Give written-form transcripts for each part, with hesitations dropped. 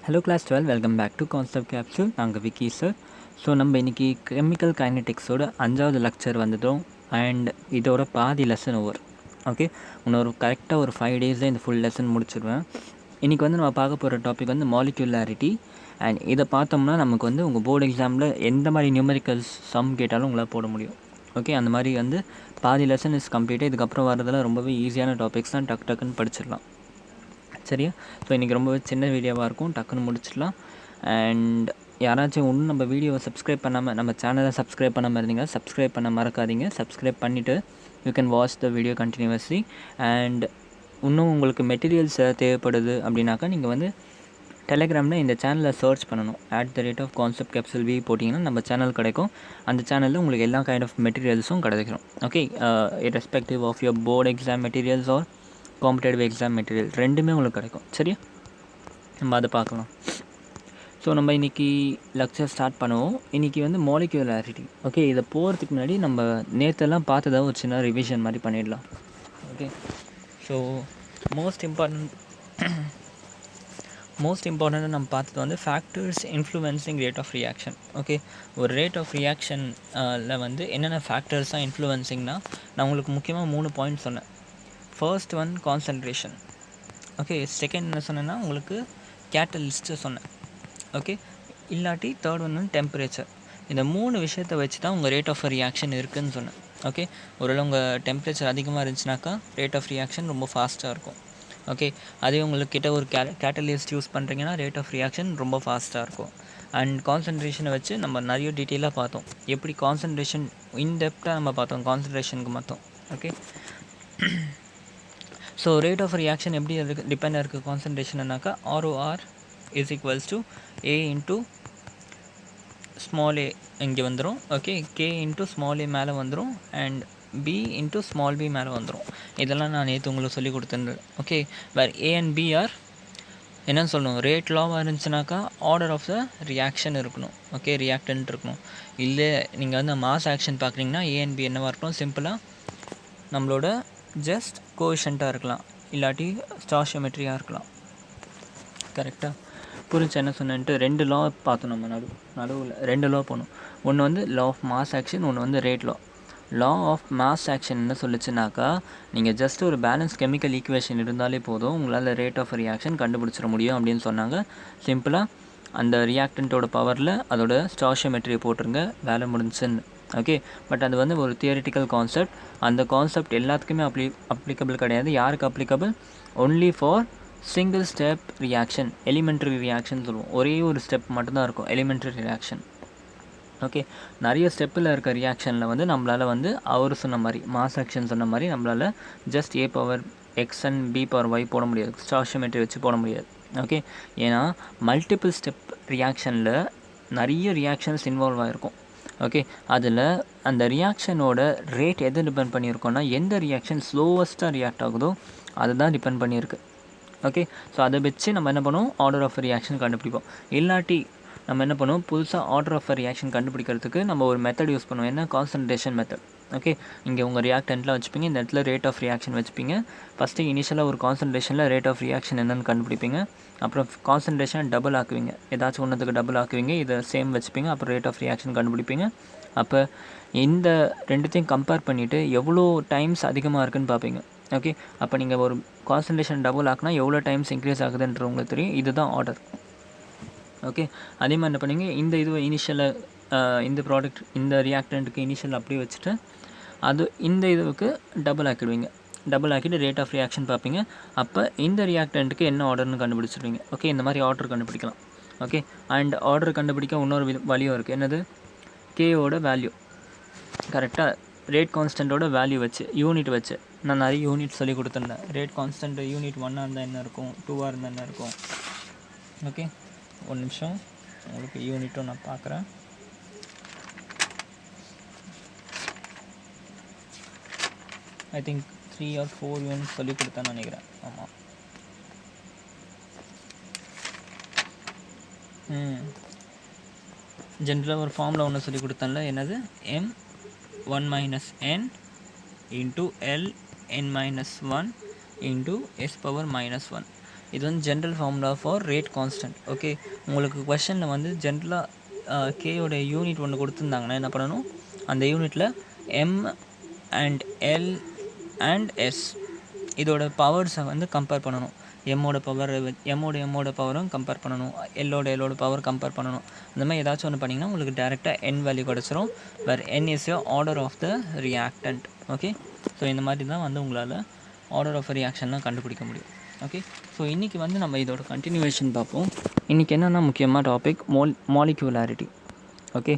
Hello class 12, welcome back to Concept Capsule. நாங்கள் Vicky sir. So நம்ம இன்றைக்கி கெமிக்கல் கைனடிக்ஸோட 5வது லெக்சர் வந்துட்டோம். அண்ட் இதோட பாதி லெசன் ஓவர். ஓகே, இன்னொரு கரெக்டாக ஒரு 5 டேஸில் இந்த ஃபுல் லெசன் முடிச்சிடுவேன். இன்றைக்கி வந்து நம்ம பார்க்க போகிற டாபிக் வந்து மாலிகுலாரிட்டி. அண்ட் இதை பார்த்தோம்னா நமக்கு வந்து உங்கள் போர்டு எக்ஸாமில் எந்த மாதிரி நியூமெரிக்கல்ஸ் சம் கேட்டாலும் உங்களால் போட முடியும். ஓகே, அந்த மாதிரி வந்து பாதி லெசன் இஸ் கம்ப்ளீட்டாக. இதுக்கப்புறம் வரதெல்லாம் ரொம்பவே ஈஸியான டாபிக்ஸ் தான், டக்குன்னு படிச்சிடலாம். சரியா? ஸோ இன்றைக்கி ரொம்பவே சின்ன வீடியோவாக இருக்கும், டக்குன்னு முடிச்சிடலாம். அண்ட் யாராச்சும் ஒன்றும் நம்ம வீடியோவை சப்ஸ்கிரைப் பண்ணாமல், நம்ம சேனலை சப்ஸ்கிரைப் பண்ணாமல் இருந்தீங்க, சப்ஸ்கிரைப் பண்ண மறக்காதீங்க. சப்ஸ்கிரைப் பண்ணிவிட்டு you can watch the video continuously. And இன்னும் உங்களுக்கு மெட்டீரியல்ஸ் தேவைப்படுது அப்படின்னாக்கா நீங்கள் வந்து டெலிகிராமில் இந்த சேனலை சர்ச் பண்ணணும். @concept capsule v போட்டிங்கன்னா நம்ம சேனல் கிடைக்கும். அந்த சேனலில் உங்களுக்கு எல்லா கைண்ட் ஆஃப் மெட்டீரியல்ஸும் கிடைக்கும். Okay, irrespective of your board exam materials or competitive exam material ரெண்டுமே உங்களுக்கு கிடைக்கும். சரியா? நம்ம அதை பார்க்கலாம். ஸோ நம்ம இன்றைக்கி லெக்சர் ஸ்டார்ட் பண்ணுவோம். இன்றைக்கி வந்து மாலிகுலாரிட்டி. ஓகே, இதை போகிறதுக்கு முன்னாடி நம்ம நேற்றெல்லாம் பார்த்ததாக ஒரு சின்ன ரிவிஷன் மாதிரி பண்ணிடலாம். ஓகே, ஸோ மோஸ்ட் இம்பார்ட்டண்ட்டாக நம்ம பார்த்தது வந்து factors influencing rate of reaction. Okay, ஒரு ரேட் ஆஃப் ரியாக்ஷனில் வந்து என்னென்ன ஃபேக்டர்ஸ் தான் இன்ஃப்ளூயன்சிங்னா, நான் உங்களுக்கு முக்கியமாக 3 பாயிண்ட் சொன்னேன். First one concentration. Okay, second என்ன சொன்னேன்னா உங்களுக்கு கேட்டலிஸ்ட்டு சொன்னேன். ஓகே, இல்லாட்டி தேர்ட் ஒன் வந்து டெம்பரேச்சர். இந்த 3 விஷயத்தை வச்சு தான் உங்கள் ரேட் ஆஃப் ரியாக்ஷன் இருக்குதுன்னு சொன்னேன். ஓகே, ஒருவேளை உங்கள் டெம்பரேச்சர் அதிகமாக இருந்துச்சுனாக்கா ரேட் ஆஃப் ரியாக்ஷன் ரொம்ப ஃபாஸ்ட்டாக இருக்கும். ஓகே, அதே உங்களுக்கு கிட்ட ஒரு கேட்டலிஸ்ட் யூஸ் பண்ணுறீங்கன்னா ரேட் ஆஃப் ரியாக்ஷன் ரொம்ப ஃபாஸ்ட்டாக இருக்கும். அண்ட் கான்சன்ட்ரேஷனை வச்சு நம்ம நிறைய டீட்டெயிலாக பார்த்தோம். எப்படி கான்சன்ட்ரேஷன் இன்டெப்த்தாக நம்ம பார்த்தோம் கான்சன்ட்ரேஷனுக்கு மட்டும். Okay, so rate of reaction எப்படி டிபெண்ட் இருக்குது கான்சன்ட்ரேஷன்னாக்கா ROR is equals to A into small a இங்கே வந்துடும். Okay, K into small a மேலே வந்துடும். And B into small b மேலே வந்துடும். இதெல்லாம் நான் நேற்று உங்களுக்கு சொல்லி கொடுத்துருந்தேன். ஓகே, வேறு A அண்ட் B ஆர் என்னன்னு சொல்லணும், ரேட் லாவாக இருந்துச்சுனாக்கா ஆர்டர் ஆஃப் த ரியாக்ஷன் இருக்கணும். ஓகே, ரியாக்டன்ட் இருக்கணும். இல்லை நீங்கள் வந்து மாஸ் ஆக்ஷன் பார்க்குறீங்கன்னா A அண்ட் B என்னவாக இருக்கணும், சிம்பிளாக நம்மளோட ஜஸ்ட் கோஎஃபிஷியண்ட்டாக இருக்கலாம், இல்லாட்டி ஸ்டாஷியோமெட்ரியாக இருக்கலாம். கரெக்டாக புரிஞ்சு என்ன சொன்னேன்ட்டு 2 லா பார்த்தோம். நம்ம நடுவில் 2 லா போகணும். ஒன்று வந்து லா ஆஃப் மாஸ் ஆக்ஷன், ஒன்று வந்து rate law. Law of mass action என்ன சொல்லிச்சுனாக்கா, நீங்கள் ஜஸ்ட் ஒரு பேலன்ஸ் கெமிக்கல் ஈக்குவேஷன் இருந்தாலே போதும், உங்களால் ரேட் ஆஃப் ரியாக்ஷன் கண்டுபிடிச்சிட முடியும் அப்படின்னு சொன்னாங்க. சிம்பிளாக அந்த ரியாக்டண்ட்டோட பவரில் அதோட ஸ்டாஷியோமெட்ரியை போட்டுருங்க, வேலை முடிஞ்சுன்னு. ஓகே, பட் அது வந்து ஒரு தியரிட்டிக்கல் கான்செப்ட். அந்த கான்செப்ட் எல்லாத்துக்குமே அப்ளிகபிள் கிடையாது. யாருக்கு applicable? Only for single step reaction, elementary reaction சொல்லுவோம். ஒரே ஒரு ஸ்டெப் மட்டும்தான் இருக்கும் எலிமெண்ட்ரி ரியாக்ஷன். ஓகே, நிறைய ஸ்டெப்பில் இருக்க ரியாக்ஷனில் வந்து நம்மளால் வந்து அவர் சொன்ன மாதிரி மாஸ் ஆக்ஷன் சொன்ன மாதிரி நம்மளால் just A power X and B power Y போட முடியாது, ஸ்டாஷியோமெட்ரி வச்சு போட முடியாது. ஓகே, ஏன்னா மல்டிபிள் ஸ்டெப் ரியாக்ஷனில் நிறைய ரியாக்ஷன்ஸ் இன்வால்வ் ஆகிருக்கும். ஓகே, அதில் அந்த ரியாக்ஷனோட ரேட் எது டிபெண்ட் பண்ணியிருக்கோன்னா, எந்த ரியாக்ஷன் ஸ்லோவஸ்ட்டாக ரியாக்ட் ஆகுதோ அதுதான் டிபெண்ட் பண்ணியிருக்கு. ஓகே, ஸோ அதை வச்சு நம்ம என்ன பண்ணுவோம், ஆர்டர் ஆஃப் ரியாக்ஷன் கண்டுபிடிப்போம். இல்லாட்டி நம்ம என்ன பண்ணுவோம், புதுசாக ஆர்டர் ஆஃப் ரியாக்ஷன் கண்டுபிடிக்கிறதுக்கு நம்ம ஒரு மெத்தட் யூஸ் பண்ணுவோம். என்ன, கான்சன்ட்ரேஷன் மெத்தட். ஓகே, இங்கே உங்கள் ரியாக்டன்ட்லாம் வச்சுப்பீங்க, இந்த இடத்துல ரேட் ஆஃப் ரியாக்ஷன் வச்சுப்பீங்க. ஃபஸ்ட்டு இனிஷியலாக ஒரு கான்சன்ட்ரேஷனில் ரேட் ஆஃப் ரியாக்ஷன் என்னென்னு கண்டுபிடிப்பீங்க. அப்புறம் கான்சன்ட்ரேஷன் டபுள் ஆக்குவீங்க, ஏதாச்சும் ஒன்றுத்துக்கு டபுள் ஆக்குவீங்க, இதை சேம் வச்சுப்பீங்க. அப்புறம் ரேட் ஆஃப் ரியாக்ஷன் கண்டுபிடிப்பீங்க. அப்போ இந்த ரெண்டுத்தையும் கம்பேர் பண்ணிவிட்டு எவ்வளோ டைம்ஸ் அதிகமாக இருக்குதுன்னு பார்ப்பீங்க. ஓகே, அப்போ நீங்கள் ஒரு கான்சன்ட்ரேஷன் டபுள் ஆக்குனா எவ்வளோ டைம்ஸ் இன்க்ரீஸ் ஆகுதுன்ற உங்களுக்கு தெரியும். இதுதான் ஆர்டர். ஓகே, அதே மாதிரி என்ன பண்ணுவீங்க, இந்த இது இனிஷியலாக இந்த ப்ராடக்ட் இந்த ரியாக்டண்ட்டுக்கு இனிஷியல் அப்படியே வச்சுட்டு அது இந்த இதுவுக்கு டபுள் ஆக்கிடுவீங்க. டபுள் ஆக்கிட்டு ரேட் ஆஃப் ரியாக்ஷன் பார்ப்பீங்க. அப்போ இந்த ரியாக்டண்ட்டுக்கு என்ன ஆர்டர்னு கண்டுபிடிச்சிடுவீங்க. ஓகே, இந்த மாதிரி ஆர்டர் கண்டுபிடிக்கலாம். ஓகே, அண்ட் ஆர்டர் கண்டுபிடிக்க இன்னொரு வழியும் இருக்குது. என்னது, கேவோட வேல்யூ. கரெக்டாக ரேட் கான்ஸ்டண்ட்டோட வேல்யூ வச்சு, யூனிட் வச்சு. நான் நிறைய யூனிட் சொல்லி கொடுத்துருந்தேன். ரேட் கான்ஸ்டன்ட் யூனிட் 1ஆக இருந்தால் என்ன இருக்கும், 2ஆக இருந்தால் என்ன இருக்கும். ஓகே, ஒரு நிமிஷம் உங்களுக்கு யூனிட்டும் நான் பார்க்குறேன். ஐ திங்க் 3 or 4 யூனிட் சொல்லி கொடுத்தேன்னு நினைக்கிறேன். ஆமாம், ஜென்ரலாக ஒரு ஃபார்மில் ஒன்று சொல்லி கொடுத்தேன்ல, என்னது, M1 - N into L n - 1 into S power -1. இது வந்து general formula for rate constant. Okay, உங்களுக்கு கொஷனில் வந்து ஜென்ரலாக கேயோட யூனிட் ஒன்று கொடுத்துருந்தாங்கன்னா என்ன பண்ணணும், அந்த யூனிட்டில் M and L and S இதோட பவர்ஸை வந்து கம்பேர் பண்ணணும். எம்மோட பவரும் கம்பேர் பண்ணணும், எல்லோட பவர் கம்பேர் பண்ணணும். அந்த மாதிரி ஏதாச்சும் ஒன்று பண்ணிங்கன்னா உங்களுக்கு டேரெக்டாக என் வேல்யூ கிடச்சிரும், where n is your order of the reactant. Okay, so இந்த மாதிரி தான் வந்து உங்களால் ஆர்டர் ஆஃப் ரியாக்ஷன்லாம் கண்டுபிடிக்க முடியும். ஓகே, ஸோ இன்றைக்கி வந்து நம்ம இதோட கண்டினியூவேஷன் பார்ப்போம். இன்றைக்கி என்னென்னா முக்கியமாக டாபிக் மாலிக்யூலாரிட்டி. ஓகே,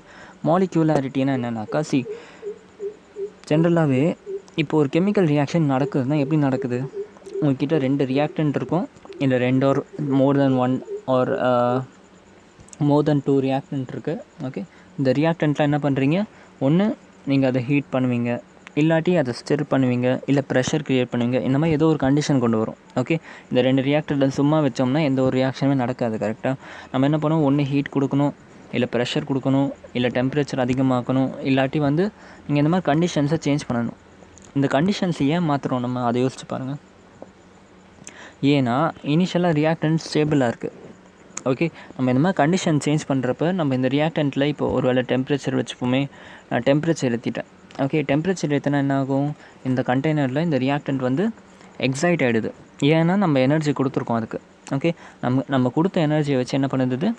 மாலிக்யூலாரிட்டினா என்னென்னாக்கா, ஜென்ரலாகவே இப்போ ஒரு கெமிக்கல் ரியாக்ஷன் நடக்குதுன்னா எப்படி நடக்குது, உங்கள்கிட்ட 2 ரியாக்டன்ட் இருக்கும், இல்லை 2 ஆர் மோர் தென் 1 ஆர் மோர் தென் 2 ரியாக்டன்ட் இருக்குது. ஓகே, இந்த ரியாக்டன்ட்லாம் என்ன பண்ணுறீங்க, ஒன்று நீங்கள் அதை ஹீட் பண்ணுவீங்க, இல்லாட்டி அதை ஸ்டிர் பண்ணுவீங்க, இல்லை ப்ரெஷர் க்ரியேட் பண்ணுவீங்க. இந்த மாதிரி ஏதோ ஒரு கண்டிஷன் கொண்டு வரும். ஓகே, இந்த 2 ரியாக்டரை சும்மா வச்சோம்னா எந்த ஒரு ரியாக்ஷனுமே நடக்காது. கரெக்டாக நம்ம என்ன பண்ணுவோம், ஒன்று ஹீட் கொடுக்கணும், இல்லை ப்ரெஷர் கொடுக்கணும், இல்லை டெம்பரேச்சர் அதிகமாக்கணும், இல்லாட்டி வந்து நீங்கள் இந்த மாதிரி கண்டிஷன்ஸை சேஞ்ச் பண்ணணும். இந்த கண்டிஷன்ஸ் ஏன் மாற்றுறோம் நம்ம, அதை யோசிச்சு பாருங்கள். ஏன்னா இனிஷியலாக ரியாக்டன்ட் ஸ்டேபிளாக இருக்குது. ஓகே, நம்ம இந்த மாதிரி கண்டிஷன் சேஞ்ச் பண்ணுறப்ப நம்ம இந்த ரியாக்டன்ட்டில் இப்போ ஒரு வேளை டெம்பரேச்சர் வச்சுப்போமே, நான் டெம்பரேச்சர் ஏற்றிட்டேன். ஓகே, டெம்பரேச்சர் ஏற்றினா என்ன ஆகும், இந்த கண்டெய்னரில் இந்த ரியாக்டன்ட் வந்து எக்ஸைட் ஆகிடுது. ஏன்னா நம்ம எனர்ஜி கொடுத்துருக்கோம் அதுக்கு. ஓகே, நம்ம கொடுத்த எனர்ஜியை வச்சு என்ன பண்ணுது,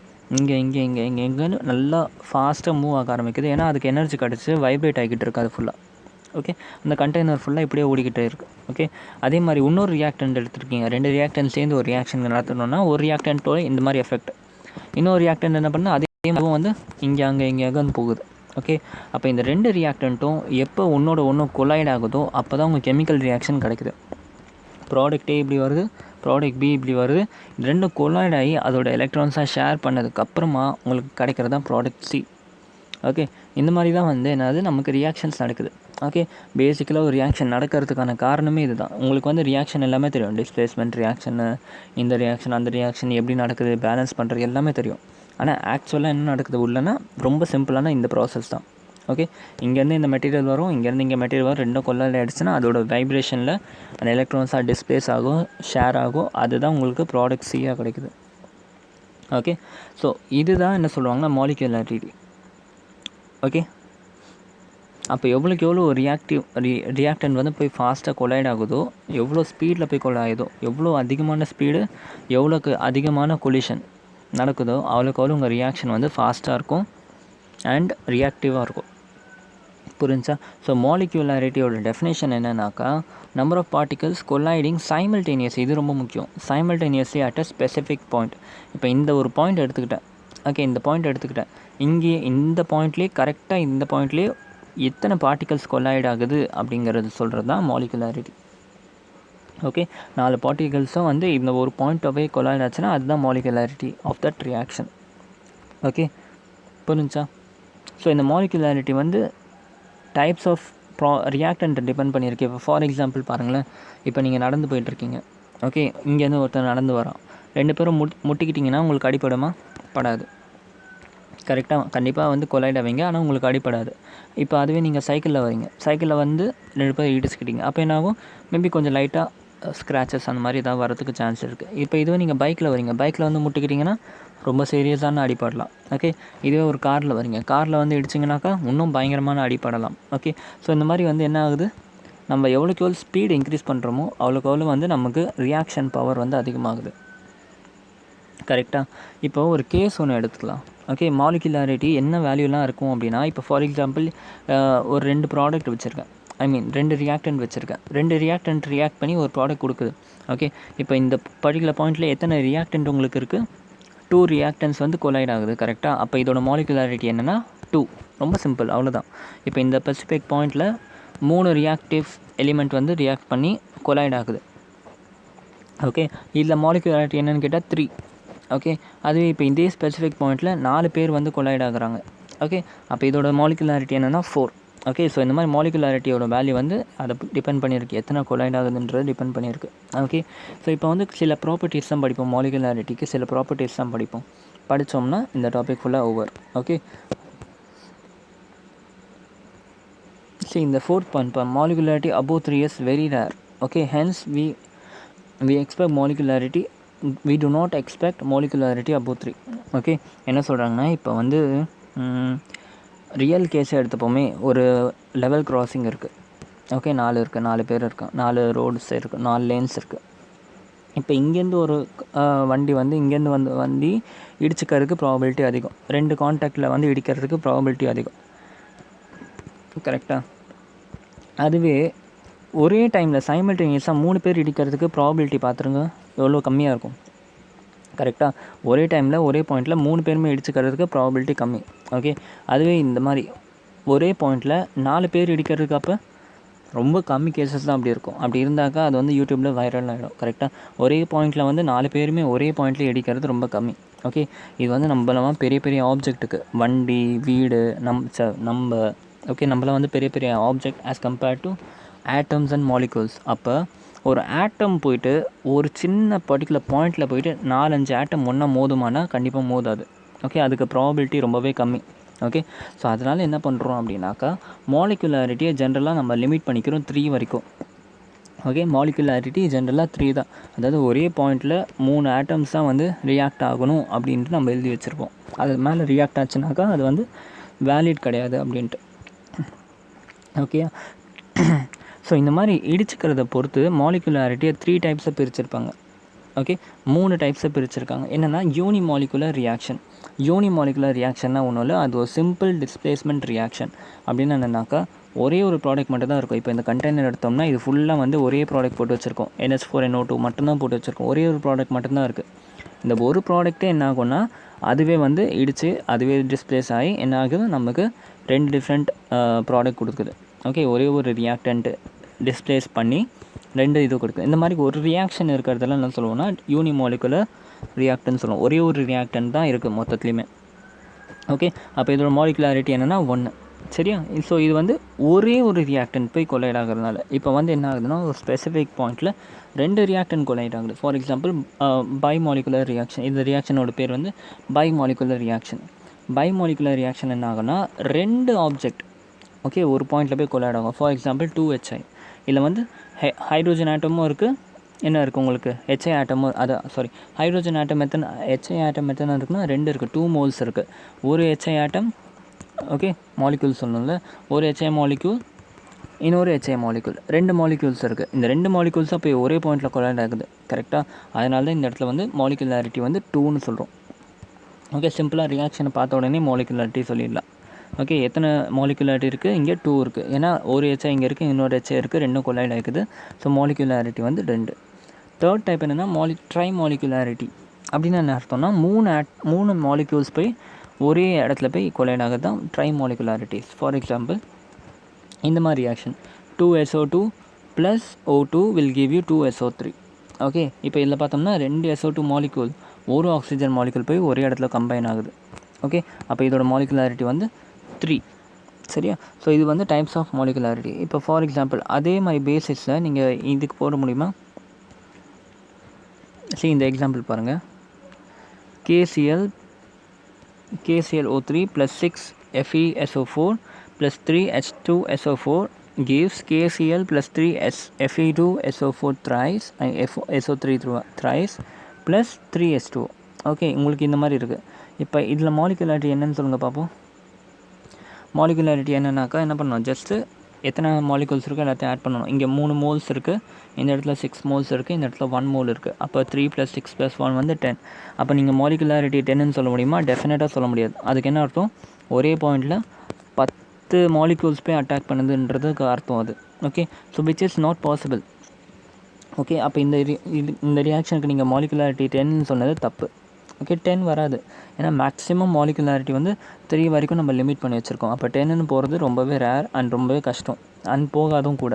எங்கேன்னு நல்லா ஃபாஸ்ட்டாக மூவ் ஆக ஆரம்பிக்குது. ஏன்னா அதுக்கு எனர்ஜி கிடச்சி வைப்ரேட் ஆகிக்கிட்டு இருக்குது அது ஃபுல்லாக. ஓகே, அந்த கண்டெய்னர் ஃபுல்லாக இப்படியே ஓடிக்கிட்டே இருக்குது. ஓகே, அதே மாதிரி இன்னொரு ரியாக்டன்ட் எடுத்துருக்கீங்க, 2 ரியாக்டன்ட் சேர்ந்து ஒரு ரியாக்ஷன் நடத்தணும்னா ஒரு ரியாக்டன்ட்டோட இந்த மாதிரி எஃபெக்ட், இன்னொரு ரியாக்டன்ட் என்ன பண்ணால் அதே மாதிரி வந்து இங்கேன்னு போகுது. ஓகே, அப்போ இந்த 2 ரியாக்டன்ட்டும் எப்போ ஒன்று கொலைட் ஆகுதோ அப்போ தான் உங்கள் கெமிக்கல் ரியாக்ஷன் கிடைக்குது. ப்ராடக்ட் ஏ இப்படி வருது, ப்ராடக்ட் பி இப்படி வருது, இது 2 கொலைட் ஆகி அதோட எலக்ட்ரான்ஸாக ஷேர் பண்ணதுக்கப்புறமா உங்களுக்கு கிடைக்கிறது தான் ப்ராடக்ட் சி. ஓகே, இந்த மாதிரி தான் வந்து என்னது நமக்கு ரியாக்ஷன்ஸ் நடக்குது. ஓகே, பேசிக்கலாக ஒரு ரியாக்ஷன் நடக்கிறதுக்கான காரணமே இது தான். உங்களுக்கு வந்து ரியாக்ஷன் எல்லாமே தெரியும், டிஸ்பிளேஸ்மெண்ட் ரியாக்ஷனு, இந்த ரியாக்ஷன் அந்த ரியாக்ஷன் எப்படி நடக்குது, பேலன்ஸ் பண்ணுறது எல்லாமே தெரியும். ஆனால் ஆக்சுவலாக என்ன நடக்குது உள்ளனா ரொம்ப சிம்பிளான இந்த ப்ராசஸ் தான். ஓகே, இங்கேருந்து இந்த மெட்டீரியல் வரும், இங்கேருந்து இங்கே மெட்டீரியல் வரும், 2 கொல்லால் ஆகிடுச்சுன்னா அதோட வைப்ரேஷனில் அந்த எலக்ட்ரான்ஸாக டிஸ்பிளேஸ் ஆகும், ஷேர் ஆகும், அதுதான் உங்களுக்கு ப்ராடக்ட் சியாக கிடைக்குது. ஓகே, ஸோ இதுதான் என்ன சொல்லுவாங்கன்னா மாலிக்யூலாரிட்டி. ஓகே, அப்போ எவ்வளோக்கு எவ்வளோ ஒரு ரியாக்டன்ட் வந்து போய் ஃபாஸ்ட்டாக கொலைட் ஆகுதோ, எவ்வளோ ஸ்பீடில் போய் கொலை ஆகுதோ, எவ்வளோ அதிகமான ஸ்பீடு, எவ்வளோக்கு அதிகமான கொலிஷன் நடக்குதோ அவ்வளோக்கு அவ்வளோ உங்கள் ரியாக்ஷன் வந்து ஃபாஸ்ட்டாக இருக்கும் அண்ட் ரியாக்டிவாக இருக்கும். புரிஞ்சா? ஸோ மாலிக்யூலாரிட்டியோட டெஃபினேஷன் என்னன்னாக்கா, number of particles colliding simultaneous. இது ரொம்ப முக்கியம், simultaneously at a specific point. இப்போ இந்த ஒரு பாயிண்ட் எடுத்துக்கிட்டேன். ஓகே, இந்த பாயிண்ட் எடுத்துக்கிட்டேன், இங்கே இந்த பாயிண்ட்லேயே கரெக்டாக இந்த பாயிண்ட்லேயே எத்தனை பார்ட்டிகல்ஸ் கொலைட் ஆகுது அப்படிங்கிறது சொல்கிறது தான் மாலிகுலாரிட்டி. ஓகே, 4 பார்ட்டிகல்ஸும் வந்து இந்த ஒரு பாயிண்ட்டாகவே கொலைட் ஆச்சுன்னா அதுதான் molecularity of that reaction. Okay, புரிஞ்சா? ஸோ இந்த மாலிகுலாரிட்டி வந்து டைப்ஸ் ஆஃப் ரியாக்டன்ட்டை டிபெண்ட் பண்ணியிருக்கு. இப்போ ஃபார் எக்ஸாம்பிள் பாருங்களேன், இப்போ நீங்கள் நடந்து போயிட்டுருக்கீங்க. ஓகே, இங்கேருந்து ஒருத்தர் நடந்து வரான், 2 பேரும் முட்டிக்கிட்டிங்கன்னா உங்களுக்கு அடிப்படுமா? படாது. கரெக்டாக, கண்டிப்பாக வந்து கொலைட் ஆவீங்க, ஆனால் உங்களுக்கு அடிப்படாது. இப்போ அதுவே நீங்கள் சைக்கிளில் வரீங்க, சைக்கிளில் வந்து 2 பேர் இடிச்சுக்கிட்டீங்க, அப்போ என்ன ஆகும், மேபி கொஞ்சம் லைட்டாக ஸ்க்ராச்சஸ் அந்த மாதிரி ஏதாவது வரதுக்கு சான்ஸ் இருக்குது. இப்போ இதுவே நீங்கள் பைக்கில் வரீங்க, பைக்கில் வந்து முட்டிக்கிட்டிங்கன்னா ரொம்ப சீரியஸான அடிப்படலாம். ஓகே, இதுவே ஒரு காரில் வரீங்க, காரில் வந்து இடிச்சிங்கனாக்கா இன்னும் பயங்கரமான அடிப்படலாம். ஓகே, ஸோ இந்த மாதிரி வந்து என்ன ஆகுது, நம்ம எவ்வளோக்கு எவ்வளோ ஸ்பீடு இன்க்ரீஸ் பண்ணுறோமோ அவ்வளோக்கு எவ்வளோ வந்து நமக்கு ரியாக்ஷன் பவர் வந்து அதிகமாகுது. கரெக்டாக? இப்போ ஒரு கேஸ் ஒன்று எடுத்துக்கலாம். ஓகே, மாலிகுலாரிட்டி என்ன வேல்யூலாம் இருக்கும் அப்படின்னா, இப்போ ஃபார் எக்ஸாம்பிள் ஒரு 2 ப்ராடக்ட் வச்சுருக்கேன், 2 ரியாக்டன்ட் வச்சுருக்கேன், 2 ரியாக்டன்ட் ரியாக்ட் பண்ணி ஒரு ப்ராடக்ட் கொடுக்குது. ஓகே, இப்போ இந்த பர்டிகுலர் பாயிண்ட்டில் எத்தனை ரியாக்டன்ட் உங்களுக்கு இருக்குது, 2 ரியாக்டன்ஸ் வந்து கொலைட் ஆகுது. கரெக்டாக? அப்போ இதோட மாலிகுலாரிட்டி என்னென்னா 2. ரொம்ப சிம்பிள், அவ்வளோதான். இப்போ இந்த ஸ்பெசிஃபிக் பாயிண்ட்டில் 3 ரியாக்டிவ் எலிமெண்ட் வந்து ரியாக்ட் பண்ணி கொலைட் ஆகுது. ஓகே, இதில் மாலிகுலாரிட்டி என்னென்னு கேட்டால் 3. ஓகே, அதுவே இப்போ இதே ஸ்பெசிஃபிக் பாயிண்ட்டில் 4 பேர் வந்து கொலைட் ஆகுறாங்க. ஓகே, அப்போ இதோட மாலிகுலாரிட்டி என்னென்னா 4. ஓகே, ஸோ இந்த மாதிரி மாலிகுலாரிட்டியோட வேல்யூ வந்து அதை டிபெண்ட் பண்ணியிருக்கு, எத்தனை கொலைட் ஆகுதுன்றது டிபெண்ட் பண்ணியிருக்கு. ஓகே, ஸோ இப்போ வந்து சில ப்ராப்பர்ட்டிஸ் தான் படிப்போம், மாலிகுலாரிட்டிக்கு சில ப்ராப்பர்ட்டிஸ் தான் படிப்போம். படித்தோம்னா இந்த டாபிக் ஃபுல்லாக ஓவர். ஓகே, சரி, இந்த 4th point, molecularity above 3 is very rare. Okay, hence we expect molecularity we do not expect molecularity above 3. Okay, என்ன சொல்கிறாங்கன்னா, இப்போ வந்து ரியல் கேஸை எடுத்துப்போமே, ஒரு லெவல் கிராசிங் இருக்குது. ஓகே, 4 இருக்குது, 4 பேர் இருக்கான், 4 ரோட்ஸ் இருக்குது, 4 லேன்ஸ் இருக்குது. இப்போ இங்கேருந்து ஒரு வண்டி வந்து இங்கேருந்து வண்டி இடிச்சுக்கிறதுக்கு ப்ராபபிலிட்டி அதிகம், 2 கான்டாக்டில் வந்து இடிக்கிறதுக்கு ப்ராபபிலிட்டி அதிகம். கரெக்டாக? அதுவே ஒரே டைமில் சைமல்டேனியஸாக 3 பேர் இடிக்கிறதுக்கு ப்ராபபிலிட்டி பார்த்துருங்க எவ்வளோ கம்மியாக இருக்கும். கரெக்டாக? ஒரே டைமில் ஒரே பாயிண்டில் 3 பேருமே இடிச்சுக்கிறதுக்கு ப்ராபபிலிட்டி கம்மி. ஓகே, அதுவே இந்த மாதிரி ஒரே பாயிண்டில் 4 பேர் இடிக்கிறதுக்கு அப்போ ரொம்ப கம்மி கேசஸ் தான் அப்படி இருக்கும். அப்படி இருந்தாக்கா அது வந்து யூடியூப்பில் வைரல் ஆகிடும். கரெக்டாக? ஒரே பாயிண்டில் வந்து 4 பேருமே ஒரே பாயிண்டில் இடிக்கிறது ரொம்ப கம்மி. ஓகே, இது வந்து நம்மளாம் பெரிய பெரிய ஆப்ஜெக்ட்டுக்கு, வண்டி, வீடு, நம்ம ஓகே, நம்மளாம் வந்து பெரிய பெரிய object as compared to atoms and molecules. அப்போ ஒரு ஆட்டம் போயிட்டு ஒரு சின்ன பர்டிகுலர் பாயிண்டில் போயிட்டு 4-5 ஆட்டம் ஒன்றா மோதுமானா கண்டிப்பாக மோதாது. ஓகே, அதுக்கு ப்ராபபிலிட்டி ரொம்பவே கம்மி. ஓகே, ஸோ அதனால் என்ன பண்ணுறோம் அப்படின்னாக்கா, மாலிகுலாரிட்டியை ஜென்ரலாக நம்ம லிமிட் பண்ணிக்கிறோம் 3 வரைக்கும். ஓகே, மாலிகுலாரிட்டி ஜென்ரலாக 3 தான். அதாவது ஒரே பாயிண்டில் 3 ஆட்டம்ஸ் தான் வந்து ரியாக்ட் ஆகணும் அப்படின்ட்டு நம்ம எழுதி வச்சுருப்போம். அது மேலே ரியாக்ட் ஆச்சுனாக்கா அது வந்து வேலிட் கிடையாது அப்படின்ட்டு. ஓகே, ஸோ இந்த மாதிரி இடிச்சுக்கிறத பொறுத்து மாலிகுலாரிட்டியை 3 டைப்ஸை பிரிச்சிருப்பாங்க. ஓகே, 3 டைப்ஸை பிரிச்சிருக்காங்க. என்னென்னா, யூனிமாலிகுலர் ரியாக்ஷன். யூனிமாலிகுலர் ரியாக்ஷன்னா ஒன்றும் இல்லை, அது ஒரு சிம்பிள் டிஸ்பிளேஸ்மெண்ட் ரியாக்ஷன். அப்படின்னு என்னென்னாக்கா, ஒரே ஒரு ப்ராடக்ட் மட்டும் தான் இருக்கும். இப்போ இந்த கண்டெய்னர் எடுத்தோம்னா இது ஃபுல்லாக வந்து ஒரே ப்ராடக்ட் போட்டு வச்சுருக்கோம், NH4NO2 மட்டும்தான் போட்டு வச்சுருக்கோம். ஒரே ஒரு ப்ராடக்ட் மட்டும்தான் இருக்குது. இந்த ஒரு ப்ராடக்ட்டே என்ன ஆகும்னா அதுவே வந்து இடித்து அதுவே டிஸ்பிளேஸ் ஆகி என்ன ஆகுது, நமக்கு 2 டிஃப்ரெண்ட் ப்ராடக்ட் கொடுக்குது. ஓகே, ஒரே ஒரு ரியாக்டன்ட்டு டிஸ்பிளேஸ் பண்ணி 2 இது கொடுக்குது. இந்த மாதிரி ஒரு ரியாக்ஷன் இருக்கிறதெல்லாம் என்ன சொல்லுவோம்னா யூனிமாலிகுலர் ரியாக்டன்ட் சொல்லுவோம். ஒரே ஒரு ரியாக்டன்ட் தான் இருக்குது மொத்தத்துலேயுமே. ஓகே, அப்போ இதோட மாலிகுலாரிட்டி என்னென்னா 1. சரியா? ஸோ இது வந்து ஒரே ஒரு ரியாக்டன்ட் போய் கொலைட் ஆகிறதுனால இப்போ வந்து என்ன ஆகுதுன்னா, ஒரு ஸ்பெசிஃபிக் பாயிண்டில் 2 ரியாக்டன்ட் கொலைட் ஆகுது. For example bimolecular reaction. இந்த ரியாக்ஷனோட பேர் வந்து பைமாலிகுலர் ரியாக்ஷன். பைமாலிகுலர் ரியாக்ஷன் என்ன ஆகுனா, 2 ஆப்ஜெக்ட் ஓகே ஒரு பாயிண்டில் போய் கொலைட் ஆகும். For example 2HI. இதில் வந்து ஹைட்ரோஜன் ஆட்டமும் இருக்குது, என்ன இருக்குது உங்களுக்கு HI ஆட்டமும், ஹைட்ரோஜன் ஆட்டம் எத்தனை, HI ஆட்டம் எத்தனை இருக்குன்னா 2 இருக்குது, 2 மோல்ஸ் இருக்குது. ஒரு HI ஆட்டம் ஓகே மாலிக்யூல் சொல்லணும்ல, ஒரு HI மாலிக்யூல், இன்னொரு HI மாலிக்யூல், 2 மாலிக்யூல்ஸ் இருக்குது. இந்த 2 மாலிக்யூல்ஸாக போய் ஒரே பாயிண்டில் கொலைட் ஆகுது. கரெக்டாக? அதனால தான் இந்த இடத்துல வந்து மாலிகுலாரிட்டி வந்து 2ன்னு சொல்கிறோம். ஓகே, சிம்பிளாக ரியாக்ஷனை பார்த்த உடனே மாலிகுலாரிட்டி சொல்லிடலாம். ஓகே, எத்தனை மாலிகுலாரிட்டி இருக்குது, இங்கே 2 இருக்குது. ஏன்னா ஒரு HI இங்கே இருக்குது, இன்னொரு HI இருக்குது, 2 கொலைட் ஆகிக்குது. ஸோ மாலிகுலாரிட்டி வந்து 2. தேர்ட் டைப் என்னென்னா ட்ரை மாலிகுலாரிட்டி. அப்படின்னு என்ன அர்த்தம்னா, 3 மாலிக்யூல்ஸ் போய் ஒரே இடத்துல போய் கொலைட் ஆகிறது தான் ட்ரை மாலிகுலாரிட்டிஸ். ஃபார் எக்ஸாம்பிள் இந்த மாதிரி reaction 2SO2 + O2 will give you 2SO3. Okay, இப்போ இதில் பார்த்தோம்னா 2 SO2 மாலிக்யூல் ஒரு ஆக்சிஜன் மாலிக்யூல் போய் ஒரே இடத்துல கம்பைன் ஆகுது. ஓகே, அப்போ இதோட மாலிகுலாரிட்டி வந்து 3. சரியா? ஸோ இது வந்து டைப்ஸ் ஆஃப் மாலிகுலாரிட்டி. இப்போ ஃபார் எக்ஸாம்பிள் அதே மாதிரி பேசிஸில் நீங்கள் இதுக்கு போட முடியுமா? சரி, இந்த எக்ஸாம்பிள் பாருங்கள். KClO3 + 6 FeSO4 + 3 H2SO4 gives KCl + 3 Fe2SO4 thrice and SO3 thrice + 3H2O. Okay, உங்களுக்கு இந்த மாதிரி இருக்குது. இப்போ இதில் மாலிகுலாரிட்டி என்னன்னு சொல்லுங்கள் பார்ப்போம். மாலிகுலாரிட்டி என்னன்னாக்கா என்ன பண்ணணும், ஜஸ்ட்டு எத்தனை மாலிகூல்ஸ் இருக்குது எல்லாத்தையும் ஆட் பண்ணணும். இங்கே 3 மோல்ஸ் இருக்குது, இந்த இடத்துல 6 மோல்ஸ் இருக்குது, இந்த இடத்துல 1 மோல் இருக்குது. அப்போ 3 + 6 + 1 வந்து 10. அப்போ நீங்கள் மாலிகுலாரிட்டி 10ன்னு சொல்ல முடியுமா? டெஃபினட்டாக சொல்ல முடியாது. அதுக்கு என்ன அர்த்தம், ஒரே பாயிண்டில் 10 மாலிகூல்ஸ் போய் அட்டாக் பண்ணுதுன்றதுக்கு அர்த்தம் அது. Okay, so which is not possible. Okay, அப்போ இந்த ரியாக்ஷனுக்கு நீங்கள் மாலிகுலாரிட்டி 10ன்னு சொன்னது தப்பு. ஓகே, 10 வராது. ஏன்னா மேக்ஸிமம் மாலிகுலாரிட்டி வந்து 3 வரைக்கும் நம்ம லிமிட் பண்ணி வச்சுருக்கோம். அப்போ 10ன்னு போகிறது ரொம்பவே ரேர் அண்ட் ரொம்பவே கஷ்டம் அண்ட் போகாதும் கூட.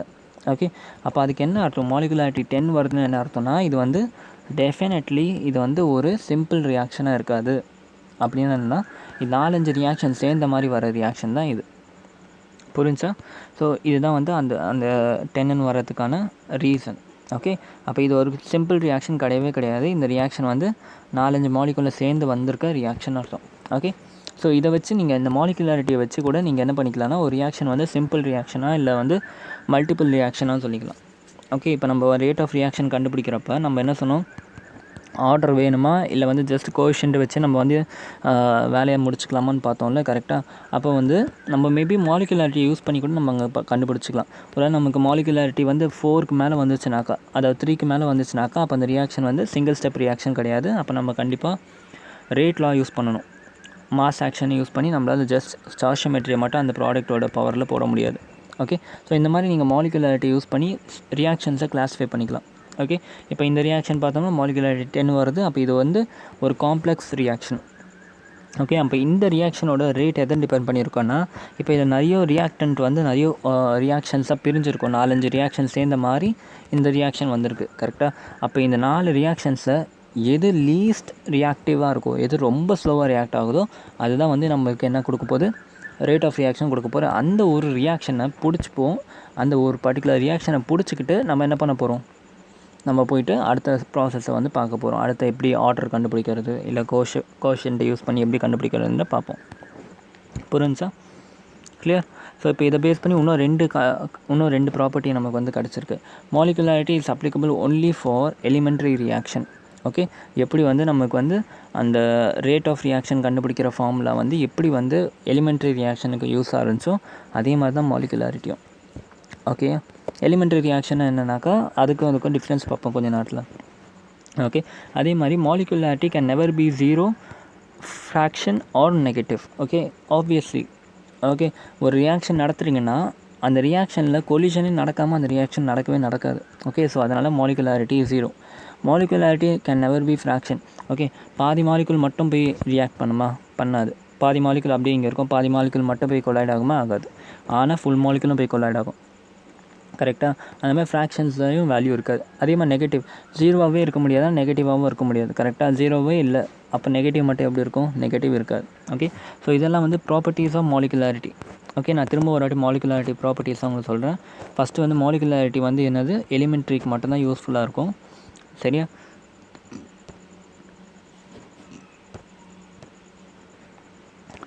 ஓகே, அப்போ அதுக்கு என்ன அர்த்தம், மாலிகுலாரிட்டி 10 வருதுன்னு என்ன அர்த்தம்னா, இது வந்து டெஃபினெட்லி இது வந்து ஒரு சிம்பிள் ரியாக்ஷனாக இருக்காது. அப்படின்னு என்னென்னா, இது 4-5 ரியாக்ஷன் சேர்ந்த மாதிரி வர ரியாக்ஷன் தான் இது. புரிஞ்சா? ஸோ இதுதான் வந்து அந்த 10ன்னு வர்றதுக்கான ரீசன். ஓகே, அப்போ இது ஒரு சிம்பிள் ரியாக்ஷன் கிடையவே கிடையாது. இந்த ரியாக்ஷன் வந்து 4-5 மாலிகுலில் சேர்ந்து வந்திருக்க ரியாக்ஷன் அர்த்தம். ஓகே, ஸோ இதை வச்சு நீங்கள் இந்த மாலிகுலாரிட்டியை வச்சு கூட நீங்கள் என்ன பண்ணிக்கலாம்னா, ஒரு ரியாக்ஷன் வந்து சிம்பிள் ரியாக்ஷனாக இல்லை வந்து மல்டிபிள் ரியாக்ஷனாக சொல்லிக்கலாம். ஓகே, இப்போ நம்ம ரேட் ஆஃப் ரியாக்ஷன் கண்டுபிடிக்கிறப்ப நம்ம என்ன சொன்னோம், ஆர்டர் வேணுமா இல்லை வந்து ஜஸ்ட் கோஎஃபிஷியன்ட் வச்சு நம்ம வந்து வேலையை முடிச்சுக்கலாமான்னு பார்த்தோம்ல கரெக்டாக. அப்போ வந்து நம்ம மேபி மாலிகுலாரிட்டி யூஸ் பண்ணி கூட நம்ம அங்கே கண்டுபிடிச்சிக்கலாம். ஒரு நமக்கு மாலிகுலாரிட்டி வந்து 4க்கு மேலே வந்துச்சுனாக்கா, அதாவது 3க்கு மேலே வந்துச்சுனாக்கா, அப்போ அந்த ரியாக்ஷன் வந்து சிங்கிள் ஸ்டெப் ரியாக்ஷன் கிடையாது. அப்போ நம்ம கண்டிப்பாக ரேட் லா யூஸ் பண்ணணும். மாஸ் ஆக்ஷனை யூஸ் பண்ணி நம்மளால் ஜஸ்ட் ஸ்டாஷியோமெட்ரியை மட்டும் அந்த ப்ராடக்ட்டோட பவரில் போட முடியாது. ஓகே, ஸோ இந்த மாதிரி நீங்கள் மாலிகுலாரிட்டி யூஸ் பண்ணி ரியாக்ஷன்ஸை கிளாஸிஃபை பண்ணிக்கலாம். ஓகே, இப்போ இந்த ரியாக்ஷன் பார்த்தோம்னா மாலிகுலாரிட்டி 10 வருது. அப்போ இது வந்து ஒரு காம்ப்ளெக்ஸ் ரியாக்ஷன். ஓகே, அப்போ இந்த ரியாக்ஷனோட ரேட் எதை டிபெண்ட் பண்ணியிருக்கோன்னா, இப்போ இதில் நிறைய ரியாக்டன்ட் வந்து நிறைய ரியாக்ஷன்ஸாக பிரிஞ்சிருக்கும். 4-5 ரியாக்ஷன் சேர்ந்த மாதிரி இந்த ரியாக்ஷன் வந்திருக்கு கரெக்டாக. அப்போ இந்த 4 ரியாக்ஷன்ஸில் எது லீஸ்ட் ரியாக்டிவாக இருக்கோ, எது ரொம்ப ஸ்லோவாக ரியாக்ட் ஆகுதோ அதுதான் வந்து நம்மளுக்கு என்ன கொடுக்க போகுது, ரேட் ஆஃப் ரியாக்ஷன் கொடுக்க போகிறோம். அந்த ஒரு ரியாக்ஷனை பிடிச்சிப்போம். அந்த ஒரு பர்டிகுலர் ரியாக்ஷனை பிடிச்சிக்கிட்டு நம்ம என்ன பண்ண போகிறோம், நம்ம போயிட்டு அடுத்த ப்ராசஸை வந்து பார்க்க போகிறோம். அடுத்த எப்படி ஆர்டர் கண்டுபிடிக்கிறது, இல்லை கோஷன்ட்டை யூஸ் பண்ணி எப்படி கண்டுபிடிக்கிறதுன்னு பார்ப்போம். புரிஞ்சா? கிளியர்? ஸோ இப்போ இதை பேஸ் பண்ணி இன்னும் ரெண்டு ப்ராப்பர்ட்டி நமக்கு வந்து கிடச்சிருக்கு. Molecularity is applicable only for elementary reaction. Okay, எப்படி வந்து நமக்கு வந்து அந்த ரேட் ஆஃப் ரியாக்ஷன் கண்டுபிடிக்கிற ஃபார்முலா வந்து எப்படி வந்து எலிமெண்ட்ரி ரியாக்ஷனுக்கு யூஸ் ஆகிருந்துச்சோ அதே மாதிரி தான் மாலிகுலாரிட்டியும். ஓகே, எலிமெண்ட்ரி ரியாக்ஷன் என்னன்னாக்கா அதுக்கும் டிஃப்ரென்ஸ் பார்ப்போம் கொஞ்சம் நேரத்தில். ஓகே, அதே மாதிரி molecularity can never be zero, fraction or negative. Okay, obviously. Okay, ஒரு ரியாக்ஷன் நடத்துகிறீங்கன்னா அந்த ரியாக்ஷனில் கொலிஷனே நடக்காமல் அந்த ரியாக்ஷன் நடக்கவே நடக்காது. ஓகே, ஸோ அதனால் molecularity zero. Molecularity can never be fraction. Okay, பாதி மாலிகுல் மட்டும் போய் ரியாக்ட் பண்ணாது. பாதி மாலிகுல் அப்படியே இங்கே இருக்கும், பாதி மாலிகுல் மட்டும் போய் கொலைட் ஆகுமா, ஆகாது. ஆனால் ஃபுல் மாலிகுலும் போய் கொலைட் ஆகும் கரெக்டாக. அந்த மாதிரி ஃப்ராக்ஷன்ஸ்லையும் வேல்யூ இருக்காது. அதே மாதிரி நெகட்டிவ் ஜீரோவாகவே இருக்க முடியாது, நெகட்டிவாகவும் இருக்க முடியாது கரெக்டாக. ஜீரோவே இல்லை, அப்போ நெகட்டிவ் மட்டும் எப்படி இருக்கும், நெகட்டிவ் இருக்காது. ஓகே, ஸோ இதெல்லாம் வந்து ப்ராப்பர்ட்டிஸ் ஆஃப் மாலிகுலாரிட்டி. ஓகே, நான் திரும்ப ஒரு வாட்டி மாலிகுலாரிட்டி ப்ராப்பர்ட்டிஸாக உங்களுக்கு சொல்கிறேன். ஃபஸ்ட்டு வந்து மாலிகுலாரிட்டி வந்து என்னது, எலிமெண்ட்ரிக்கு மட்டும்தான் யூஸ்ஃபுல்லாக இருக்கும். சரியா?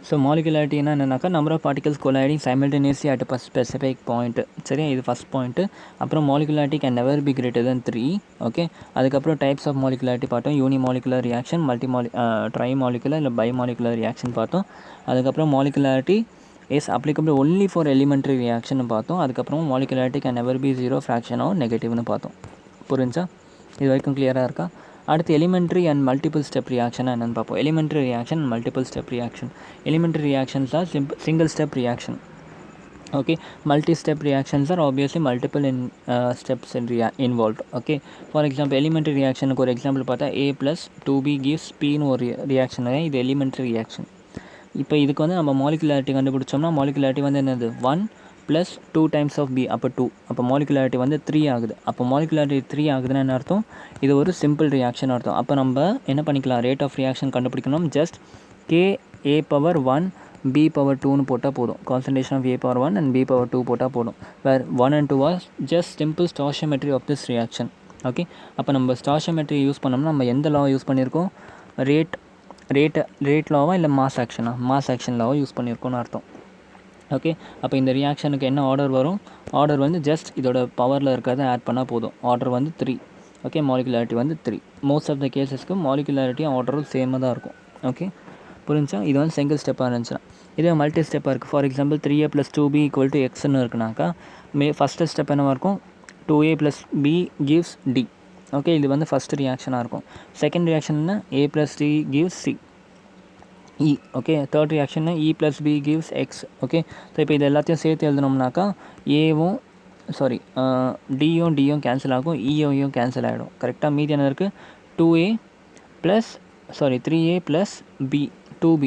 ஸோ மாலிகுலாரிட்டி என்னென்னாக்கா number of particles colliding simultaneously at a specific point. சரியா, இது ஃபஸ்ட் பாயிண்ட்டு. அப்புறம் molecularity can never be greater than 3. Okay, அதுக்கப்புறம் டைப்ஸ் ஆஃப் மாலிகுலாரிட்டி பார்த்தோம். யூனிமாலிகுலர் ரியாக்ஷன், ட்ரை மாலிகுலர் இல்லை பை மாலிகுலர் ரியாக்ஷன் பார்த்தோம். அதுக்கப்புறம் molecularity is applicable only for elementary reaction பார்த்தோம். அதுக்கப்புறம் molecularity can never be zero, fraction or நெகட்டிவ்னு பார்த்தோம். புரிஞ்சா? இது வரைக்கும் கிளியராக இருக்கா? அடுத்து elementary and multiple step reaction என்னென்னு பார்ப்போம். Elementary reaction and multiple step reaction. Elementary reactions are single step reaction. Okay, multi-step reactions are obviously multiple steps involved. Okay, for example elementary reaction க்கு ஒரு எக்ஸாம்பிள் பார்த்தா a plus 2b gives p ன்னு ஒரு reaction. இது elementary reaction. இப்போ இதுக்கு வந்து நம்ம மாலிகுலாரிட்டி கண்டுபிடிச்சோம்னா மாலிகுலாரிட்டி வந்து என்னது, 1 ப்ளஸ் 2 டைம்ஸ் ஆஃப் பி, அப்போ 2. அப்போ மாலிகுலாரிட்டி வந்து 3 ஆகுது. அப்போ மாலிகுலாரிட்டி 3 ஆகுதுன்னா என்ன அர்த்தம், இது ஒரு சிம்பிள் ரியாக்ஷன் அர்த்தம். அப்போ நம்ம என்ன பண்ணிக்கலாம், ரேட் ஆஃப் ரியாக்ஷன் கண்டுபிடிக்கணும். Just k a power 1 b power 2ன்னு போட்டால் போதும். Concentration of a power 1 and b power 2 போட்டால் போதும். Where 1 and 2 are just simple stoichiometry of this reaction. Okay, அப்போ நம்ம ஸ்டாஷியோமெட்ரி யூஸ் பண்ணோம்னா நம்ம எந்த லா யூஸ் பண்ணியிருக்கோம், ரேட் லாவா இல்லை மாஸ் ஆக்ஷன் லாவா யூஸ் பண்ணியிருக்கோன்னு அர்த்தம். ஓகே, அப்போ இந்த ரியாக்ஷனுக்கு என்ன ஆர்டர் வரும், ஆர்டர் வந்து ஜஸ்ட் இதோட பவரில் இருக்கிறத ஆட் பண்ணால் போதும். ஆர்டர் வந்து 3. ஓகே, மாலிகுலாரிட்டி வந்து 3. மோஸ்ட் ஆஃப் த கேசஸ்க்கு மாலிகுலாரிட்டியும் ஆர்டரும் சேமாக தான் இருக்கும். ஓகே, புரிஞ்சா? இது வந்து சிங்கிள் ஸ்டெப்பாக இருந்துச்சுன்னா. இதே மல்டி ஸ்டெப்பாக இருக்குது. ஃபார் எக்ஸாம்பிள் 3a + 2b = xன்னு இருக்குனாக்கா ஃபஸ்ட்டு ஸ்டெப் என்னவாக இருக்கும், 2a + b gives d. Okay, இது வந்து ஃபஸ்ட்டு ரியாக்ஷனாக இருக்கும். செகண்ட் ரியாக்ஷன்னா a + c gives c e. Okay, third ரியாக்ஷன்னா e + b gives x. Okay, so இப்போ இது எல்லாத்தையும் சேர்த்து எழுதினோம்னாக்கா ஏவும் டியும் கேன்சல் ஆகும், இயும் கேன்சல் ஆகிடும் கரெக்டாக. மீதி என்ன இருக்குது, 3a + b 2b.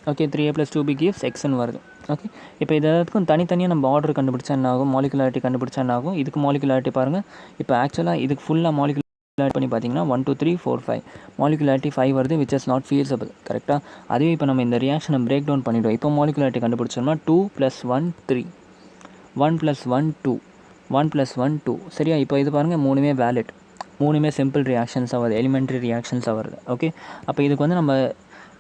Okay, 3a + 2b gives xன்னு வருது. ஓகே, இப்போ இது எல்லாத்துக்கும் தனித்தனியாக நம்ம ஆர்டர் கண்டுபிடிச்சா என்ன ஆகும், மாலிகுலாரிட்டி கண்டுபிடிச்சா என்ன ஆகும். இதுக்கு மாலிகுலாரிட்டி பாருங்கள். இப்போ ஆக்சுவலாக இதுக்கு ஃபுல்லாக மாலிகுலாரிட்டி பண்ணி பார்த்தீங்கன்னா 1 2 3 4 5 மாலிகுலாரிட்டி 5 வருது, விச் இஸ் நாட் ஃபீஸபிள் கரெக்டாக. அதுவே இப்போ நம்ம இந்த ரியாக்ஷனை பிரேக் டவுன் பண்ணிவிடுவோம். இப்போ மாலிகுலாரிட்டி கண்டுபிடிச்சோம்னா 2 + 1 3, 1 + 1 2, 1 + 1 2. சரியா, இப்போ இது பாருங்கள், மூணுமே வேலிட், மூணுமே சிம்பிள் ரியாக்ஷன்ஸாக வருது, எலிமெண்ட்ரி ரியாக்ஷன்ஸாக வருது. ஓகே, அப்போ இதுக்கு வந்து நம்ம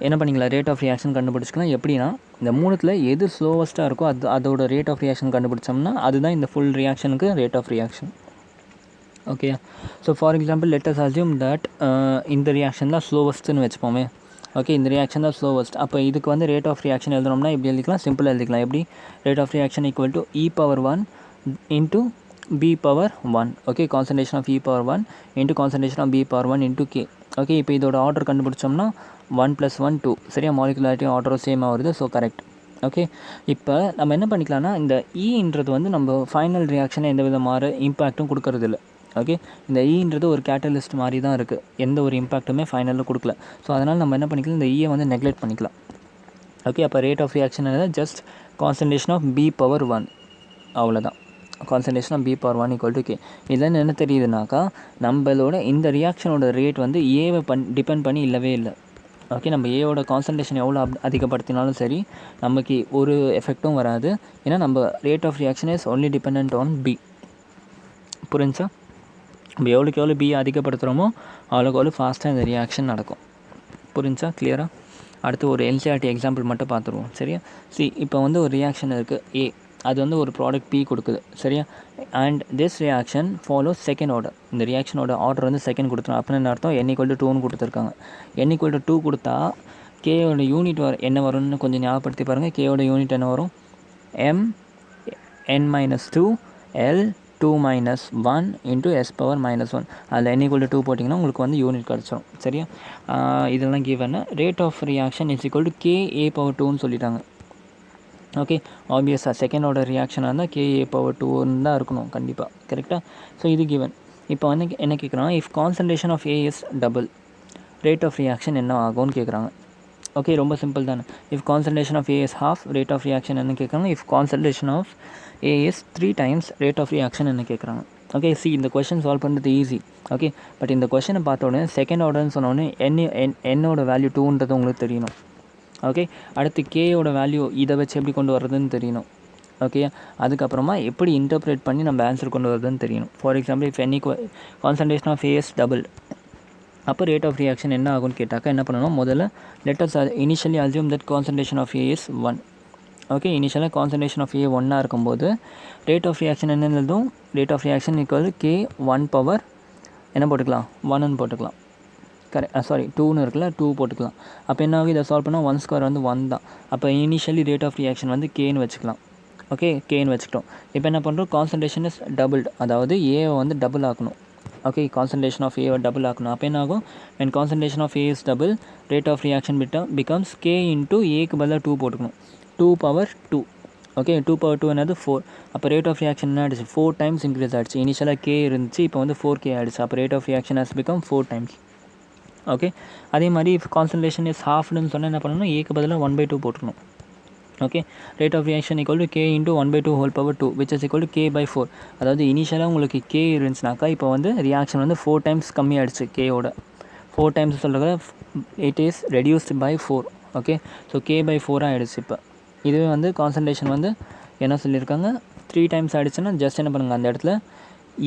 என்ன பண்ணிக்கலாம், ரேட் ஆஃப் ரியாக்ஷன் கண்டுபிடிச்சிக்கலாம். எப்படின்னா இந்த மூணுத்தில் எது ஸ்லோவஸ்ட்டாக இருக்கோ அதோட ரேட் ஆஃப் ரியாக்ஷன் கண்டுபிடிச்சோம்னா அதுதான் இந்த ஃபுல் ரியாக்ஷனுக்கு rate of reaction. Okay. So for example let us assume that இந்த ரியாக்ஷன் தான் ஸ்லோவஸ்ட்டுன்னு வச்சுப்போமே. ஓகே, இந்த ரியாக்ஷன் தான் ஸ்லோவஸ்ட். அப்போ இதுக்கு வந்து ரேட் ஆஃப் ரியாக்ஷன் எழுதணும்னா இப்படி எழுதிக்கலாம், சிம்பிளாக எழுதிக்கலாம். எப்படி? Rate of reaction equal to e⁻1 into b⁻1. Okay, concentration of e⁻1 into concentration of b⁻1 into k. Okay, இப்போ இதோட ஆர்டர் கண்டுபிடிச்சோம்னா 1 + 1 2. சரியா? மாலிகுலாரிட்டி ஆர்டரும் சேமாக வருது. So correct. ஓகே, இப்போ நம்ம என்ன பண்ணிக்கலாம்னா இந்த ஈன்றது வந்து நம்ம ஃபைனல் ரியாக்ஷனை எந்த விதமான இம்பேக்ட்டும் கொடுக்கறது இல்லை. ஓகே, இந்த ஈன்றது ஒரு கேட்டலிஸ்ட் மாதிரி தான் இருக்குது, எந்த ஒரு இம்பேக்ட்டுமே ஃபைனலில் கொடுக்கல. ஸோ அதனால் நம்ம என்ன பண்ணிக்கலாம், இந்த ஈயை வந்து நெக்லெக்ட் பண்ணிக்கலாம். ஓகே, அப்போ rate of reaction just concentration of b⁻1, அவ்வளோதான். Concentration of b⁻1 = k. இதில் என்ன தெரியுதுனாக்கா, நம்மளோட இந்த ரியாக்ஷனோட ரேட் வந்து ஏவை டிபெண்ட் பண்ணி இல்லவே இல்லை. ஓகே, நம்ம ஏவோட கான்சன்ட்ரேஷன் எவ்வளோ அதிகப்படுத்தினாலும் சரி நமக்கு ஒரு எஃபெக்ட்டும் வராது. ஏன்னா நம்ம rate of reaction is only depend on B. புரிஞ்சா? நம்ம எவ்வளோக்கு எவ்வளோ பி அதிகப்படுத்துகிறோமோ அவ்வளோக்கு எவ்வளோ ஃபாஸ்ட்டாக இந்த ரியாக்ஷன் நடக்கும். புரிஞ்சா? கிளியராக? அடுத்து ஒரு என்சிஆர்டி எக்ஸாம்பிள் மட்டும் பார்த்துருவோம். சரியா? இப்போ வந்து ஒரு ரியாக்ஷன் இருக்குது ஏ, அது வந்து ஒரு ப்ராடக்ட் பி கொடுக்குது. சரியா? And this reaction follows second order. இந்த ரியாக்ஷனோட ஆர்டர் வந்து செகண்ட் கொடுத்துரும். அப்படின்னு அர்த்தம் n = 2ன்னு கொடுத்துருக்காங்க. n = 2 கொடுத்தா கேயோட யூனிட் என்ன வரும்னு கொஞ்சம் ஞாபகப்படுத்தி பாருங்கள். கேயோட யூனிட் என்ன வரும்? m(n-2) L2 - 1 × s⁻−1. அதில் n = 2 போட்டிங்கன்னா உங்களுக்கு வந்து யூனிட் கிடச்சிரும். சரியா? இதெல்லாம் given. Rate of reaction is equal to KA⁴2ன்னு சொல்லிட்டாங்க. ஓகே, ஆப்வியஸாக செகண்ட் ஆர்டர் ரியாக்ஷனாக இருந்தால் KA⁴2ன்னு தான் இருக்கணும் கண்டிப்பாக. கரெக்டாக? ஸோ இது கிவன். இப்போ வந்து என்ன கேட்குறாங்க, if concentration of A is double, rate of reaction என்ன ஆகும்னு கேட்குறாங்க. ஓகே, ரொம்ப சிம்பிள் தானே. If concentration of A is half, rate of reaction என்ன கேட்குறாங்க. If concentration of A is 3 times, rate of reaction என்ன கேட்குறாங்க. ஓகே, இந்த கொஷின் சால்வ் பண்ணுறது ஈஸி. ஓகே, பட் இந்த கொஷனை பார்த்த உடனே செகண்ட் ஆர்டர்னு சொன்னோடனே என்னோட வேல்யூ 2ன்றது உங்களுக்கு தெரியணும். ஓகே, அடுத்து கேயோட வேல்யூ இதை வச்சு எப்படி கொண்டு வர்றதுன்னு தெரியணும். ஓகே, அதுக்கப்புறமா எப்படி இன்டர்ப்ரேட் பண்ணி நம்ம ஆன்சர் கொண்டு வரதுன்னு தெரியணும். For example if concentration of A is double, அப்போ ரேட் ஆஃப் ரியாக்ஷன் என்ன ஆகும்னு கேட்டாக்கா என்ன பண்ணணும், முதல்ல let us initially assume that concentration of A is 1. Okay, இனிஷியலாக கான்சன்ட்ரேஷன் ஆஃப் A 1 இருக்கும்போது ரேட் ஆஃப் ரியாக்ஷன் என்ன எழுதும்? ரேட் ஆஃப் ரியாக்ஷன் = K1 என்ன போட்டுக்கலாம், 1ன்னு போட்டுக்கலாம். சாரி 2ன்னு இருக்குல்ல, 2 போட்டுக்கலாம். அப்போ என்ன ஆகும், இதை சால்வ் பண்ணால் 1² வந்து 1 தான். அப்போ இனிஷியலி ரேட் ஆஃப் ரியாக்ஷன் வந்து Kன்னு வச்சுக்கலாம். ஓகே, Kன்னு வச்சுக்கிட்டோம். இப்போ என்ன பண்ணுறோம், கான்சன்ட்ரேஷன் இஸ் டபுள்டு, அதாவது ஏவை வந்து டபுள் ஆக்கணும். ஓகே, கான்சன்ட்ரேஷன் ஆஃப் ஏவை டபுள் ஆக்கணும். அப்போ என்ன ஆகும், when concentration of A is double, rate of reaction becomes K × ஏக்கு பதிலாக 2 போட்டுக்கணும். 2/2. ஓகே, 2/2 என்னது 4. அப்போ ரேட் ஆஃப் ரியாக்ஷன் என்ன ஆகிடுச்சு, 4 times இன்க்ரீஸ் ஆகிடுச்சு. இனிஷியலாக K இருந்துச்சு, இப்போ வந்து 4K ஆகிடுச்சு. அப்போ rate of reaction has become 4 times. Okay, அதே மாதிரி இஃப் கான்சன்ட்ரேஷன் இஸ் ஹாஃப்னு சொன்னால் என்ன பண்ணணும், ஏக்கு பதிலாக 1/2 போட்டுக்கணும். Okay, rate of reaction = K × 1/2 which is equal to K/4. அதாவது இனிஷியலாக உங்களுக்கு K இருந்துச்சுனாக்கா இப்போ வந்து ரியாக்ஷன் வந்து 4 times கம்மியாகிடுச்சு. Kயோட 4 times சொல்கிறத it is reduced by 4. Okay, so K/4 ஆகிடுச்சு. இப்போ இதுவே வந்து கான்சன்ட்ரேஷன் வந்து என்ன சொல்லியிருக்காங்க, 3 times ஆகிடுச்சுன்னா ஜஸ்ட் என்ன பண்ணுங்கள், அந்த இடத்துல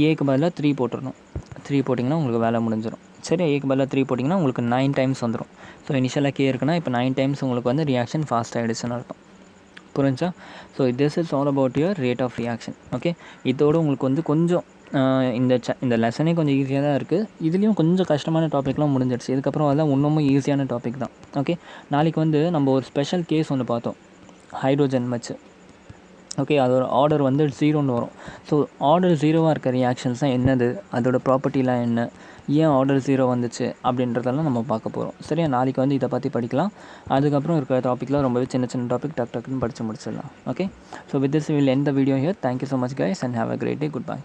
ஏக்கு பதிலாக 3 போட்டுடணும். 3 போட்டிங்கன்னா உங்களுக்கு வேலை முடிஞ்சிடும். சரி, ஏக்கு பதிலாக 3 போட்டிங்கன்னா உங்களுக்கு 9 times வந்துடும். ஸோ இனிஷியலாக K இருக்குன்னா இப்போ 9 times உங்களுக்கு வந்து ரியாக்ஷன் ஃபாஸ்ட் ஆகிடுச்சுன்னு அர்த்தம். புரிஞ்சா? So this is all about your rate of reaction. Okay, இதோடு உங்களுக்கு வந்து கொஞ்சம் இந்த லெசனே கொஞ்சம் ஈஸியாக தான் இருக்குது. இதுலேயும் கொஞ்சம் கஷ்டமான டாப்பிக்லாம் முடிஞ்சிடுச்சு. இதுக்கப்புறம் அதெல்லாம் இன்னமும் ஈஸியான டாபிக் தான். ஓகே, நாளைக்கு வந்து நம்ம ஒரு ஸ்பெஷல் கேஸ் ஒன்று பார்த்தோம், ஹைட்ரோஜன் வச்சு. ஓகே, அதோட ஆர்டர் வந்து 0ன்னு வரும். ஸோ ஆர்டர் 0வாக இருக்க ரியாக்ஷன்ஸ் தான் என்னது, அதோட ப்ராப்பர்ட்டிலாம் என்ன, ஏன் ஆர்டர் 0 வந்துச்சு அப்படின்றதெல்லாம் நம்ம பார்க்க போகிறோம். சரியா? நாளைக்கு வந்து இதை பற்றி படிக்கலாம். அதுக்கப்புறம் இருக்கிற டாப்பிக்லாம் ரொம்பவே சின்ன சின்ன டாபிக் டக்குன்னு படித்து முடிச்சிடலாம். Okay, so with this will end the video here. Thank you so much guys and have a great day. Good bye.